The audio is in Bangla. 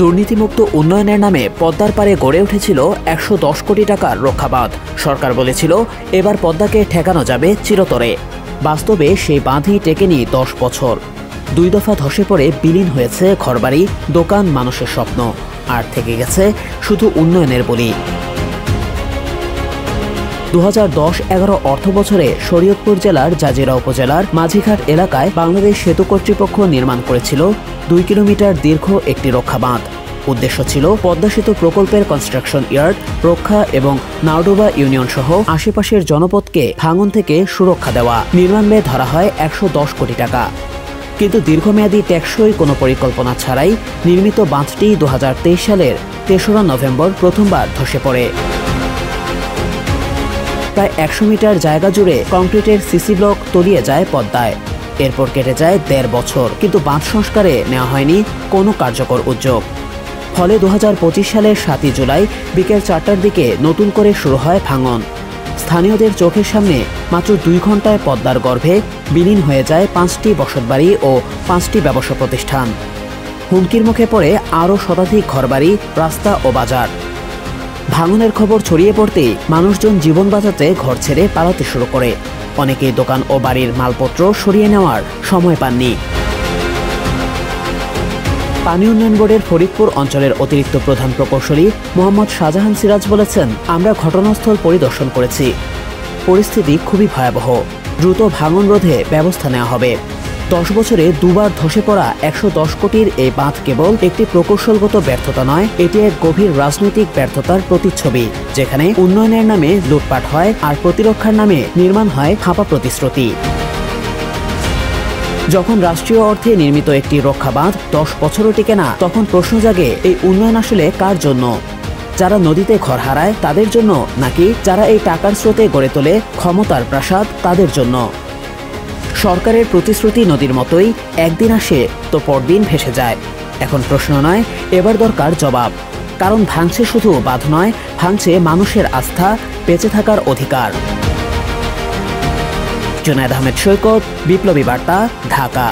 দুর্নীতিমুক্ত উন্নয়নের নামে পদ্মার পারে গড়ে উঠেছিল ১১০ কোটি টাকার রক্ষাবাঁধ। সরকার বলেছিল এবার পদ্মাকে ঠেকানো যাবে চিরতরে। বাস্তবে সেই বাঁধই টেকেনি ১০ বছর। ২ দফা ধসে পড়ে বিলীন হয়েছে ঘরবাড়ি, দোকান, মানুষের স্বপ্ন, আর থেকে গেছে শুধু উন্নয়নের বলি। ২০১০-১১ অর্থবছরে শরীয়তপুর জেলার জাজিরা উপজেলার মাঝিঘাট এলাকায় বাংলাদেশ সেতু কর্তৃপক্ষ নির্মাণ করেছিল ২ কিলোমিটার দীর্ঘ একটি রক্ষা বাঁধ। উদ্দেশ্য ছিল পদ্মা সেতু প্রকল্পের কনস্ট্রাকশন ইয়ার্ড রক্ষা এবং নাওডোবা ইউনিয়ন সহ আশেপাশের জনপদকে ভাঙন থেকে সুরক্ষা দেওয়া। নির্মাণ ব্যয় ধরা হয় ১১০ কোটি টাকা। কিন্তু দীর্ঘমেয়াদী টেকসই কোনো পরিকল্পনা ছাড়াই নির্মিত বাঁধটি ২০২৩ সালের ৩রা নভেম্বর প্রথমবার ধসে পড়ে। প্রায় ১০০ মিটার জায়গা জুড়ে কংক্রিটের সিসি ব্লক তলিয়ে যায় পদ্মায়। এরপর কেটে যায় ১.৫ বছর, কিন্তু বাঁধ সংস্কারে নেওয়া হয়নি কোনো কার্যকর উদ্যোগ। ফলে ২০২৫ সালের ৭ই জুলাই বিকেল ৪টার দিকে নতুন করে শুরু হয় ভাঙন। স্থানীয়দের চোখের সামনে মাত্র ২ ঘন্টায় পদ্মার গর্ভে বিলীন হয়ে যায় ৫টি বসতবাড়ি ও ৫টি ব্যবসা প্রতিষ্ঠান। হুমকির মুখে পড়ে আরও শতাধিক ঘরবাড়ি, রাস্তা ও বাজার। ভাঙনের খবর ছড়িয়ে পড়তেই মানুষজন জীবন বাঁচাতে ঘর ছেড়ে পালাতে শুরু করে। অনেকেই দোকান ও বাড়ির মালপত্র সরিয়ে নেওয়ার সময় পাননি। পানি উন্নয়ন বোর্ডের ফরিদপুর অঞ্চলের অতিরিক্ত প্রধান প্রকৌশলী মোহাম্মদ শাহজাহান সিরাজ বলেছেন, আমরা ঘটনাস্থল পরিদর্শন করেছি। পরিস্থিতি খুবই ভয়াবহ। দ্রুত ভাঙন রোধে ব্যবস্থা নেওয়া হবে। ১০ বছরে দুবার ধসে পড়া ১১০ কোটির এই বাঁধ কেবল একটি প্রকৌশলগত ব্যর্থতা নয়, এটি এক গভীর রাজনৈতিক ব্যর্থতার প্রতিচ্ছবি, যেখানে উন্নয়নের নামে লুটপাট হয় আর প্রতিরক্ষার নামে নির্মাণ হয় ফাঁপা প্রতিশ্রুতি। যখন রাষ্ট্রীয় অর্থে নির্মিত একটি রক্ষা বাঁধ ১০ বছরও টিকে না, তখন প্রশ্ন জাগে এই উন্নয়ন আসলে কার জন্য? যারা নদীতে ঘর হারায় তাদের জন্য, নাকি যারা এই টাকার স্রোতে গড়ে তোলে ক্ষমতার প্রাসাদ তাদের জন্য? সরকারের প্রতিশ্রুতি নদীর মতোই একদিন আসে তো পরদিন ভেসে যায়। এখন প্রশ্ন নয়, এবার দরকার জবাব। কারণ ভাঙছে শুধু বাঁধ নয়, ভাঙছে মানুষের আস্থা, বেঁচে থাকার অধিকার। জুনায়েদ আহমেদ সৈকত, বিপ্লবী বার্তা, ঢাকা।